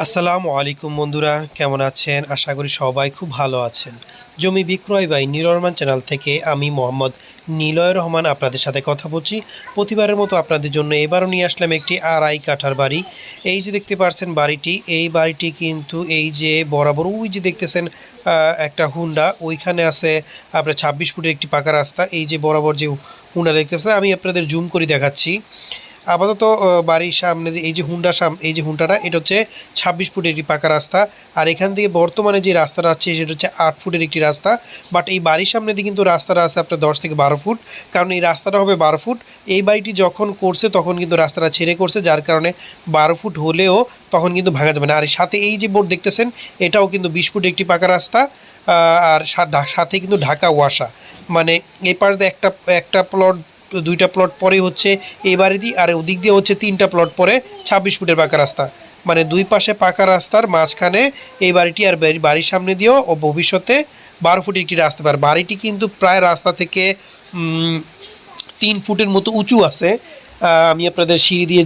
আসসালামু আলাইকুম বন্ধুরা, কেমন আছেন? আশা করি সবাই খুব ভালো আছেন। জমি বিক্রয় বাই নীলয় রহমান চ্যানেল থেকে আমি মোহাম্মদ নীলয় রহমান আপনাদের সাথে কথা বলছি। প্রতিবারের মতো আপনাদের জন্য এবারও নিয়ে আসলাম একটি আড়াই কাঠার বাড়ি। এই যে দেখতে পাচ্ছেন বাড়িটি, এই বাড়িটি কিন্তু এই যে বরাবর ওই যে দেখতেছেন একটা হুন্ডা, ওইখানে আছে আপনার ২৬ ফুটের একটি পাকা রাস্তা। এই যে বরাবর যে হুন্ডা দেখতে পাচ্ছেন, আমি আপনাদের জুম করে দেখাচ্ছি। আপাতত বাড়ির সামনে যে এই যে এই যে হুন্ডাটা, এটা হচ্ছে ২৬ ফুটের একটি পাকা রাস্তা। আর এখান থেকে বর্তমানে যে রাস্তাটা আছে সেটা হচ্ছে ৮ ফুটের একটি রাস্তা। বাট এই বাড়ির সামনে দিয়ে কিন্তু রাস্তাটা আছে আপনার ১০ থেকে ১২ ফুট, কারণ এই রাস্তাটা হবে ১২ ফুট। এই বাড়িটি যখন করছে তখন কিন্তু রাস্তাটা ছেড়ে করছে, যার কারণে ১২ ফুট হলেও তখন কিন্তু ভাঙা যাবে না। আর সাথে এই যে বোর্ড দেখতেছেন, এটাও কিন্তু ২০ ফুটের একটি পাকা রাস্তা। আর সাথে কিন্তু ঢাকা ওয়াসা, মানে এই পাশ দিয়ে একটা প্লট, দুইটা প্লট পরেই হচ্ছে এই বাড়িটি, আর ওদিক দিয়ে হচ্ছে ৩টা প্লট পরে ২৬ ফুটের পাকা রাস্তা। মানে দুই পাশে পাকা রাস্তার মাঝখানে এই বাড়িটি, আর বাড়ির সামনে দিয়েও ও ভবিষ্যতে ১২ ফুটের একটি রাস্তা পার। বাড়িটি কিন্তু প্রায় রাস্তা থেকে ৩ ফুটের মতো উঁচু আছে। আমি আপনাদের সিঁড়ি দিয়ে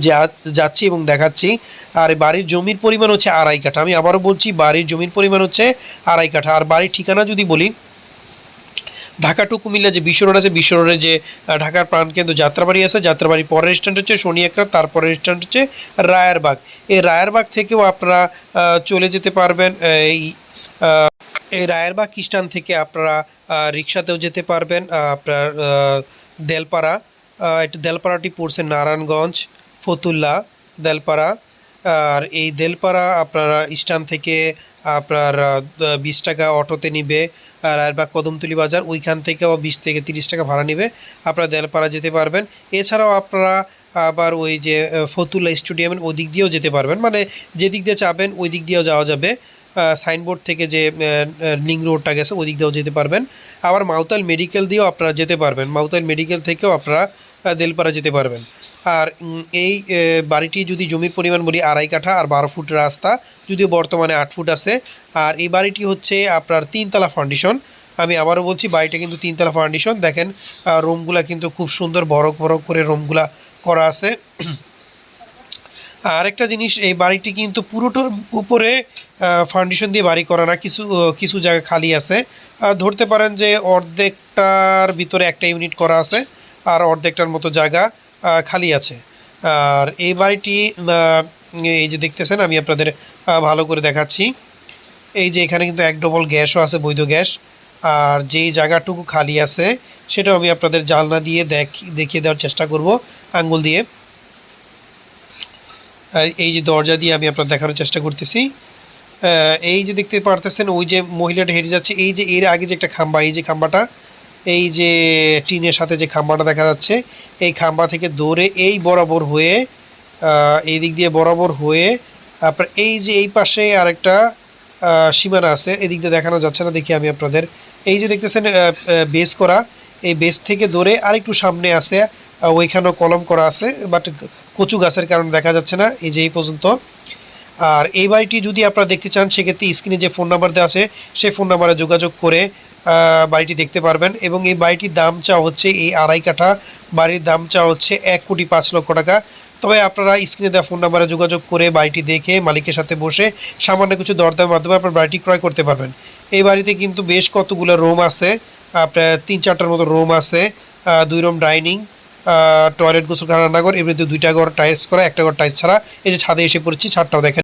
যাচ্ছি এবং দেখাচ্ছি। আর বাড়ির জমির পরিমাণ হচ্ছে আড়াই কাঠা। আমি আবারও বলছি, বাড়ির জমির পরিমাণ হচ্ছে আড়াই কাঠা। আর বাড়ির ঠিকানা যদি বলি, ঢাকা টু কুমিল্লা যে বিশ্ব রোড আছে, বিশ্ব রোডে যে ঢাকার প্রাণকেন্দ্র যাত্রাবাড়ি আছে, যাত্রাবাড়ির পরের স্ট্যান্ড হচ্ছে শনি একরা, তারপরের স্ট্যান্ড হচ্ছে রায়েরবাগ। এই রায়েরবাগ থেকেও আপনারা চলে যেতে পারবেন। এই রায়েরবাগ স্ট্যান্ড থেকে আপনারা রিক্সাতেও যেতে পারবেন আপনার দেলপাড়া। এটা দেলপাড়াটি পড়ছে নারায়ণগঞ্জ, ফতুল্লা, দেলপাড়া। আর এই দেলপাড়া আপনারা স্ট্যান্ড থেকে আপনার ২০ টাকা অটোতে নিবে। রায়েরবাগ কদমতলী বাজার, ওইখান থেকেও ২০ থেকে ৩০ টাকা ভাড়া নেবে, আপনারা দেলপাড়া যেতে পারবেন। এছাড়াও আপনারা আবার ওই যে ফতুল্লা স্টেডিয়ামের ওদিক দিয়েও যেতে পারবেন, মানে যেদিক দিয়ে চাবেন ওই দিক দিয়েও যাওয়া যাবে। সাইনবোর্ড থেকে যে লিং রোডটা গেছে ওই দিক দিয়েও যেতে পারবেন। আবার মাউতাল মেডিকেল দিয়েও আপনারা যেতে পারবেন, মাউতাল মেডিকেল থেকেও আপনারা দেলপাড়া যেতে পারবেন। আর এই বাড়িটি যদি জমির পরিমাণ বলি আড়াই কাঠা আর ১২ ফুট রাস্তা, যদিও বর্তমানে ৮ ফুট আছে। আর এই বাড়িটি হচ্ছে আপনার ৩তলা ফাউন্ডেশন। আমি আবারও বলছি, বাড়িটা কিন্তু ৩তলা ফাউন্ডেশন। দেখেন রুমগুলা কিন্তু খুব সুন্দর, বড় বড় করে রুমগুলা করা আছে। আরেকটা জিনিস, এই বাড়িটি কিন্তু পুরোটার উপরে ফাউন্ডেশন দিয়ে বাড়ি করা না, কিছু কিছু জায়গা খালি আছে। ধরতে পারেন যে অর্ধেকটার ভিতরে একটা ইউনিট করা আছে, আর অর্ধেকটার মতো জায়গা খালি আছে। আর এই বাড়িটি এই যে দেখতেছেন, আমি আপনাদের ভালো করে দেখাচ্ছি। এই যে এখানে কিন্তু ১ ডবল গ্যাসও আছে, বৈধ গ্যাস। আর যেই জায়গাটুকু খালি আছে সেটাও আমি আপনাদের জানলা দিয়ে দেখিয়ে দেওয়ার চেষ্টা করব আঙ্গুল দিয়ে। এই যে দরজা দিয়ে আমি আপনার দেখানোর চেষ্টা করতেছি। এই যে দেখতে পারতেছেন, ওই যে মহিলাটা হেঁটে যাচ্ছে, এই যে এর আগে যে একটা খাম্বা, এই যে খাম্বাটা, এই যে টিনের সাথে যে খাম্বাটা দেখা যাচ্ছে, এই খাম্বা থেকে দৌড়ে এই বরাবর হয়ে এই দিক দিয়ে বরাবর হয়ে আপনার এই যে এই পাশে আরেকটা সীমানা আছে, এদিক দিয়ে দেখানো যাচ্ছে না, দেখি আমি আপনাদের। এই যে দেখতেছেন বেস করা, এই বেস থেকে দৌড়ে আরেকটু সামনে আছে, ওইখানেও কলম করা আছে, বাট কচু গাছের কারণে দেখা যাচ্ছে না। এই যে এই পর্যন্ত। আর এই বাড়িটি যদি আপনারা দেখতে চান, সেক্ষেত্রে স্ক্রিনে যে ফোন নাম্বার দেওয়া আছে সেই ফোন নাম্বারে যোগাযোগ করে বাড়িটি দেখতে পারবেন। এবং এই বাড়িটির দাম চাওয়া হচ্ছে, এই আড়াই কাঠা বাড়ির দাম চাওয়া হচ্ছে ১,৫,০০,০০০ টাকা। তবে আপনারা স্ক্রিনে দেওয়া ফোন নাম্বারে যোগাযোগ করে বাড়িটি দেখে মালিকের সাথে বসে সামান্য কিছু দরদামের মাধ্যমে আপনার বাড়িটি ক্রয় করতে পারবেন। এই বাড়িতে কিন্তু বেশ কতগুলো রুম আছে, আপনার ৩-৪টার মতো রুম আছে, ২ রুম ডাইনিং, টয়লেট, গোসলখানা, রান্নাঘর, এর মধ্যে ২টা ঘর টাইলস করা, একটা ঘর টাইলস ছাড়া। এই যে ছাদে এসে পড়েছি, ছাদটাও দেখেন।